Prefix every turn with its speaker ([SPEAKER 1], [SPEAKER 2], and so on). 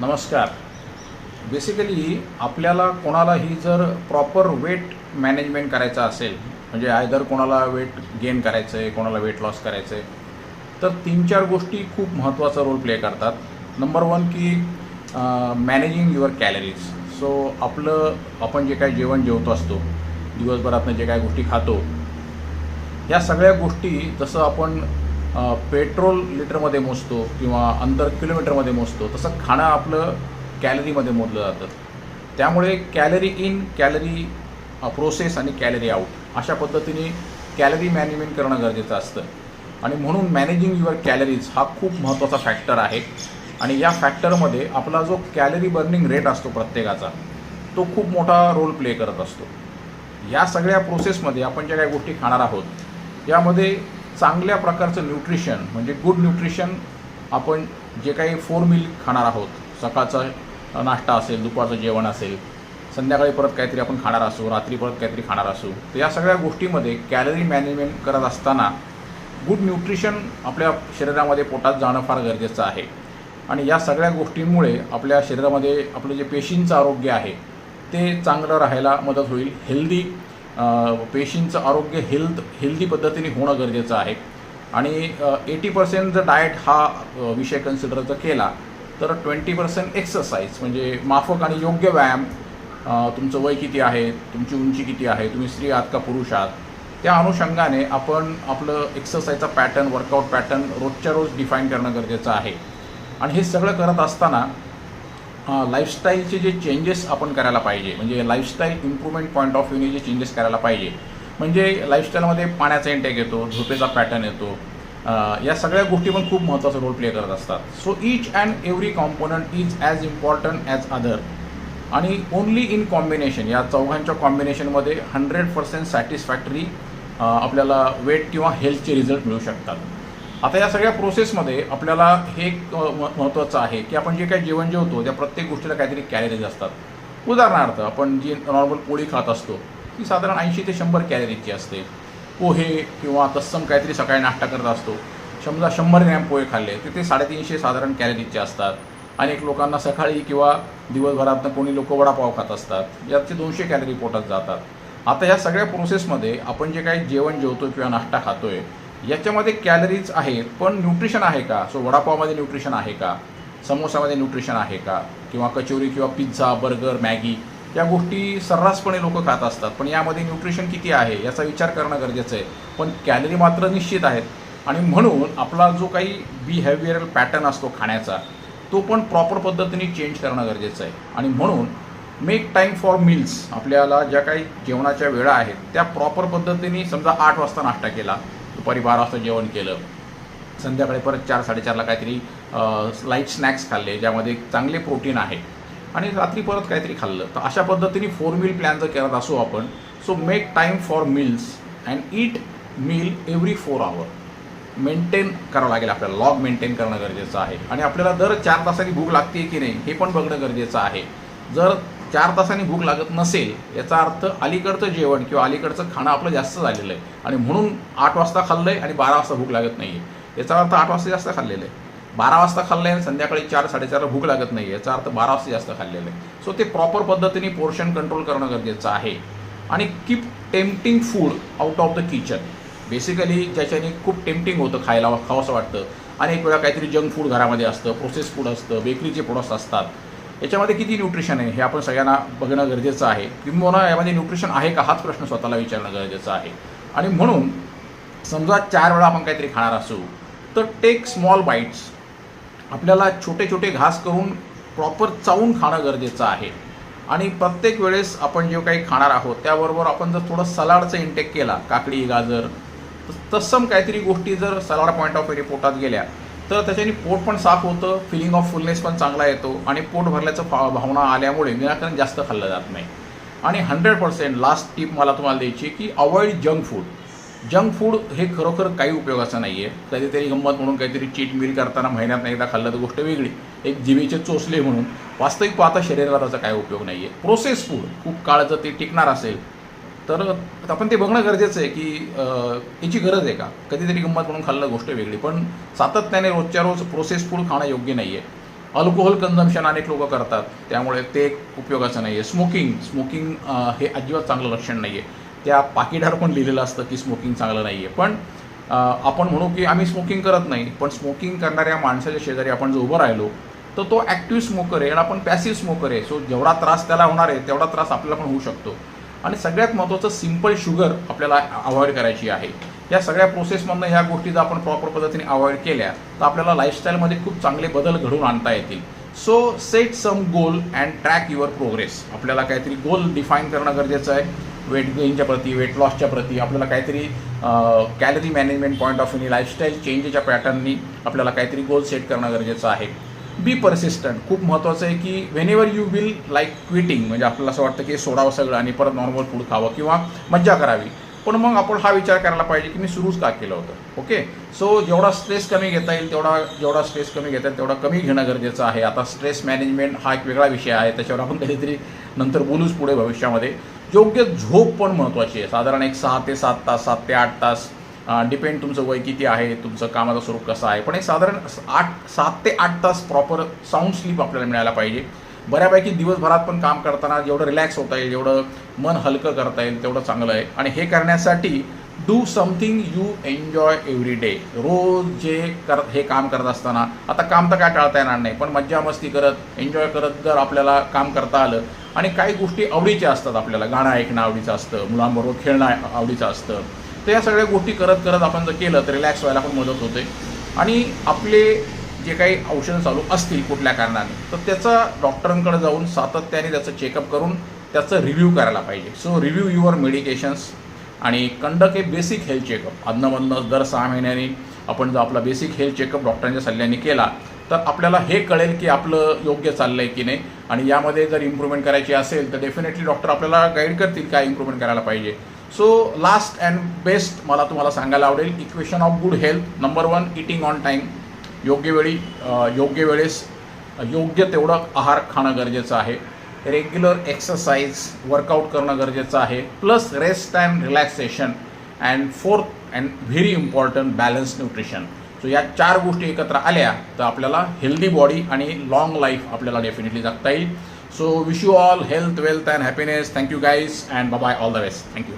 [SPEAKER 1] नमस्कार. बेसिकली आपल्याला कोणालाही जर प्रॉपर वेट मॅनेजमेंट करायचं असेल, म्हणजे आयदर कोणाला वेट गेन करायचं आहे, कोणाला वेट लॉस करायचं आहे, तर 3-4 गोष्टी खूप महत्त्वाचा रोल प्ले करतात. नंबर 1 की मॅनेजिंग युअर कॅलरीज. सो आपण जे काही जेवण जेवतो असतो, दिवसभरातनं जे काही गोष्टी खातो, या सगळ्या गोष्टी जसं आपण पेट्रोल लिटरमध्ये मोजतो किंवा अंतर किलोमीटरमध्ये मोजतो, तसं खाणं आपलं कॅलरीमध्ये मोजलं जातं. त्यामुळे कॅलरी इन, कॅलरी प्रोसेस आणि कॅलरी आउट अशा पद्धतीने कॅलरी मॅनेजमेंट करणं गरजेचं असतं. आणि म्हणून मॅनेजिंग युअर कॅलरीज हा खूप महत्त्वाचा फॅक्टर आहे. आणि या फॅक्टरमध्ये आपला जो कॅलरी बर्निंग रेट असतो प्रत्येकाचा, तो खूप मोठा रोल प्ले करत असतो. या सगळ्या प्रोसेसमध्ये आपण ज्या काही गोष्टी खाणार आहोत, यामध्ये चांगल्या प्रकारचं न्यूट्रिशन म्हणजे गुड न्यूट्रिशन, आपण जे काही 4 मील खाणार आहोत, सकाळचा नाश्ता असेल, दुपारचं जेवण असेल, संध्याकाळी परत काहीतरी आपण खाणार असू, रात्री परत काहीतरी खाणार असू, तर या सगळ्या गोष्टीमध्ये कॅलरी मॅनेजमेंट करत असताना गुड न्यूट्रिशन आपल्या शरीरामध्ये पोटात जाणं फार गरजेचं आहे. आणि या सगळ्या गोष्टींमुळे आपल्या शरीरामध्ये आपलं जे पेशींचं आरोग्य आहे ते चांगलं राहायला मदत होईल. पेशींचं आरोग्य हेल्दी पद्धतीने होणं गरजेचं आहे. आणि 80% जर डाएट हा विषय कन्सिडर जर केला, तर 20% एक्सरसाइज म्हणजे माफक आणि योग्य व्यायाम, तुमचं वय किती आहे, तुमची उंची किती आहे, तुम्ही स्त्री आहात का पुरुष आहात, त्या अनुषंगाने आपण आपलं एक्सरसाइजचा पॅटर्न, वर्कआउट पॅटर्न रोजच्या रोज डिफाईन करणं गरजेचं आहे. आणि हे सगळं करत असताना लाईफस्टाईलचे जे चेंजेस आपण करायला पाहिजे, म्हणजे लाईफस्टाईल इम्प्रूव्हमेंट पॉईंट ऑफ व्ह्यूने जे चेंजेस करायला पाहिजे, म्हणजे लाईफस्टाईलमध्ये पाण्याचा इंटेक येतो, झोपेचा पॅटर्न येतो, या सगळ्या गोष्टी पण खूप महत्त्वाचा रोल प्ले करत असतात. So each and every component is as important as other. आणि ओनली इन कॉम्बिनेशन, या चौघांच्या कॉम्बिनेशनमध्ये 100% सॅटिस्फॅक्टरी आपल्याला वेट किंवा हेल्थचे रिझल्ट मिळू शकतात. आता या सगळ्या प्रोसेसमध्ये आपल्याला हे महत्त्वाचं आहे की आपण जे काही जेवण जेवतो त्या प्रत्येक गोष्टीला काहीतरी कॅलरीज असतात. उदाहरणार्थ आपण जी नॉर्मल पोळी खात असतो ती साधारण 80 ते 100 कॅलरीजची असते. पोहे किंवा तत्सम काहीतरी सकाळी नाश्ता करत असतो, समजा 100 ग्रॅम पोहे खाल्ले तर ते 350 साधारण कॅलरीजचे असतात. अनेक लोकांना सकाळी किंवा दिवसभरातनं कोणी लोक वडापाव खात असतात, याचे 200 कॅलरी पोटात जातात. आता या सगळ्या प्रोसेसमध्ये आपण जे काही जेवण जेवतो किंवा नाश्ता खातोय, याच्यामध्ये कॅलरीज आहेत, पण न्यूट्रिशन आहे का? सो वडापावमध्ये न्यूट्रिशन आहे का? समोसामध्ये न्यूट्रिशन आहे का? किंवा कचोरी किंवा पिझ्झा, बर्गर, मॅगी या गोष्टी सर्रासपणे लोक खात असतात, पण यामध्ये न्यूट्रिशन किती आहे याचा विचार करणं गरजेचं आहे. पण कॅलरी मात्र निश्चित आहेत. आणि म्हणून आपला जो काही बिहेवियरल पॅटर्न असतो खाण्याचा, तो पण प्रॉपर पद्धतीने चेंज करणं गरजेचं आहे. आणि म्हणून मेक टाईम फॉर मील्स. आपल्याला ज्या काही जेवणाच्या वेळा आहेत त्या प्रॉपर पद्धतीने, समजा 8 वाजता नाश्ता केला, दुपारी 12 वाजता जेवण केलं, संध्याकाळी परत 4-4:30ला काहीतरी लाईट स्नॅक्स खाल्ले ज्यामध्ये चांगले प्रोटीन आहे, आणि रात्री परत काहीतरी खाल्लं, तर अशा पद्धतीने 4 मील प्लॅन जर करत असू आपण, so make time for meals and eat meal every 4 hour. Maintain करावं लागेल, आपल्याला लॉग मेंटेन करणं गरजेचं आहे. आणि आपल्याला दर 4 तासांनी भूक लागते की नाही हे पण बघणं गरजेचं आहे. जर 4 तासांनी भूक लागत नसेल, याचा अर्थ अलीकडचं जेवण किंवा अलीकडचं खाणं आपलं जास्त झालेलं आहे, आणि म्हणून 8 वाजता खाल्लं आहे आणि 12 वाजता भूक लागत नाही आहे. याचा अर्थ 8 वाजता जास्त खाल्लेलं आहे. 12 वाजता खाल्लं आहे आणि संध्याकाळी 4-4:30ला भूक लागत नाही, याचा अर्थ 12 वाजता जास्त खाल्लेलं आहे. सो ते प्रॉपर पद्धतीने पोर्शन कंट्रोल करणं गरजेचं आहे. आणि keep tempting food out of the kitchen. Basically ज्याच्याने खूप टेम्पटिंग होतं, खावंसं वाटतं. अनेक वेळा काहीतरी जंक फूड घरामध्ये असतं, प्रोसेस फूड असतं, बेकरीचे प्रोडक्ट्स असतात. याच्यामध्ये किती न्यूट्रिशन आहे हे आपण सगळ्यांना बघणं गरजेचं आहे. किंबहुना यामध्ये न्यूट्रिशन आहे का हाच प्रश्न स्वतःला विचारणं गरजेचं आहे. आणि म्हणून समजा 4 वेळा आपण काहीतरी खाणार असू, तर टेक स्मॉल बाईट्स. आपल्याला छोटे छोटे घास करून प्रॉपर चावून खाणं गरजेचं आहे. आणि प्रत्येक वेळेस आपण जे काही खाणार आहोत त्याबरोबर आपण जर थोडं सलाडचा इंटेक केला, काकडी, गाजर, तत्सम काहीतरी गोष्टी जर सलाड पॉईंट ऑफ व्ह्यूने पोटात गेल्या, तर त्याच्याने पोट पण साफ होतं, फिलिंग ऑफ फुलनेस पण चांगला येतो, आणि पोट भरल्याचं भावना आल्यामुळे विनाकारण जास्त खाल्लं जात नाही. आणि 100% लास्ट टिप मला तुम्हाला द्यायची की avoid junk food. Junk food हे खरोखर काही उपयोगाचं नाही आहे. कधीतरी गंमत म्हणून काहीतरी चीट मील करताना महिन्यात एकदा खाल्लं तर गोष्ट वेगळी, एक जिभेचे चोचले म्हणून. वास्तविक पाहता शरीराला त्याचा काही उपयोग नाही आहे. प्रोसेस फूड खूप काळ जर ते टिकणार असेल तर आपण ते बघणं गरजेचं आहे की याची गरज आहे का. कधीतरी गंमत म्हणून खाल्लं गोष्ट वेगळी, पण सातत्याने रोजच्या रोज प्रोसेस फूड खाणं योग्य नाही आहे. अल्कोहोल कन्झम्पशन अनेक लोक करतात, त्यामुळे ते उपयोगाचं नाही आहे. स्मोकिंग हे अजिबात चांगलं लक्षण नाही आहे. त्या पाकिटावर पण लिहिलेलं असतं की स्मोकिंग चांगलं नाही आहे. पण आपण म्हणू की आम्ही स्मोकिंग करत नाही, पण स्मोकिंग करणाऱ्या माणसाच्या शेजारी आपण जर उभं राहिलो तर तो ॲक्टिव्ह स्मोकर आहे आणि आपण पॅसिव्ह स्मोकर आहे. सो जेवढा त्रास त्याला होणार आहे तेवढा त्रास आपल्याला पण होऊ शकतो. आणि सगळ्यात महत्त्वाचं सिंपल शुगर आपल्याला अवॉइड करायची आहे. या सगळ्या प्रोसेसमधनं ह्या गोष्टी जर आपण प्रॉपर पद्धतीने अवॉइड केल्या तर आपल्याला लाईफस्टाईलमध्ये खूप चांगले बदल घडवून आणता येतील. So set some goal and track your progress. आपल्याला काहीतरी गोल डिफाईन करणं गरजेचं आहे. वेट गेनच्या प्रती, वेट लॉसच्या प्रती आपल्याला काहीतरी कॅलरी मॅनेजमेंट पॉईंट ऑफ व्ह्यूनी, लाईफस्टाईल चेंजच्या पॅटर्ननी आपल्याला काहीतरी गोल सेट करणं गरजेचं आहे. Be persistent. खूप महत्त्वाचं आहे की whenever you will like quitting, म्हणजे आपल्याला असं वाटतं की सोडावं सगळं आणि परत नॉर्मल फूड खावं किंवा मज्जा करावी, पण मग आपण हा विचार करायला पाहिजे की मी सुरूच का केलं होतं. ओके. सो जेवढा स्ट्रेस कमी घेता येईल जेवढा स्ट्रेस कमी घेता येईल तेवढा कमी घेणं गरजेचं आहे. आता स्ट्रेस मॅनेजमेंट हा एक वेगळा विषय आहे, त्याच्यावर आपण कधीतरी नंतर बोलूच पुढे भविष्यामध्ये. योग्य झोप पण महत्त्वाची आहे. साधारण एक 6 ते 7 तास, 7 ते 8 तास, डिपेंड तुमचं वय किती आहे, तुमचं कामाचं स्वरूप कसं आहे, पण एक साधारण 7 ते 8 तास प्रॉपर साऊंड स्लीप आपल्याला मिळायला पाहिजे. बऱ्यापैकी दिवसभरात पण काम करताना जेवढं रिलॅक्स होता येईल, जेवढं मन हलकं करता येईल तेवढं चांगलं आहे. आणि हे करण्यासाठी do something you enjoy every day. रोज हे काम करत असताना, आता काम तर काय टाळता येणार नाही, पण मज्जा मस्ती करत, एन्जॉय करत जर आपल्याला काम करता आलं आणि काही गोष्टी आवडीच्या असतात, आपल्याला गाणं ऐकणं आवडीचं असतं, मुलांबरोबर खेळणं आवडीचं असतं, तर या सगळ्या गोष्टी करत करत आपण जर केलं तर रिलॅक्स व्हायला पण मदत होते. आणि आपले जे काही औषधं चालू असतील कुठल्या कारणाने, तर त्याचा डॉक्टरांकडे जाऊन सातत्याने त्याचं चेकअप करून त्याचं रिव्ह्यू करायला पाहिजे. सो रिव्ह्यू युअर मेडिकेशन्स आणि conduct a basic health checkup. अधनमधनं दर 6 महिन्यांनी आपण जर आपला बेसिक हेल्थ चेकअप डॉक्टरांच्या सल्ल्याने केला तर आपल्याला हे कळेल की आपलं योग्य चाललं आहे की नाही. आणि यामध्ये जर इम्प्रूव्हमेंट करायची असेल तर डेफिनेटली डॉक्टर आपल्याला गाईड करतील काय इम्प्रूव्हमेंट करायला पाहिजे. सो लास्ट अँड बेस्ट मला तुम्हाला सांगायला आवडेल, equation of good health. Number 1, eating on time. योग्य वेळी, योग्य वेळेस, योग्य तेवढं आहार खाणं गरजेचं आहे. रेग्युलर एक्सरसाइज, वर्कआउट करणं गरजेचं आहे. Plus rest and relaxation. And 4th and very important, balance nutrition. So या 4 गोष्टी एकत्र आल्या तर आपल्याला हेल्दी बॉडी आणि लॉंग लाईफ आपल्याला डेफिनेटली जगता येईल. So wish you all health, wealth and happiness. Thank you guys and bye bye, all the best. Thank you.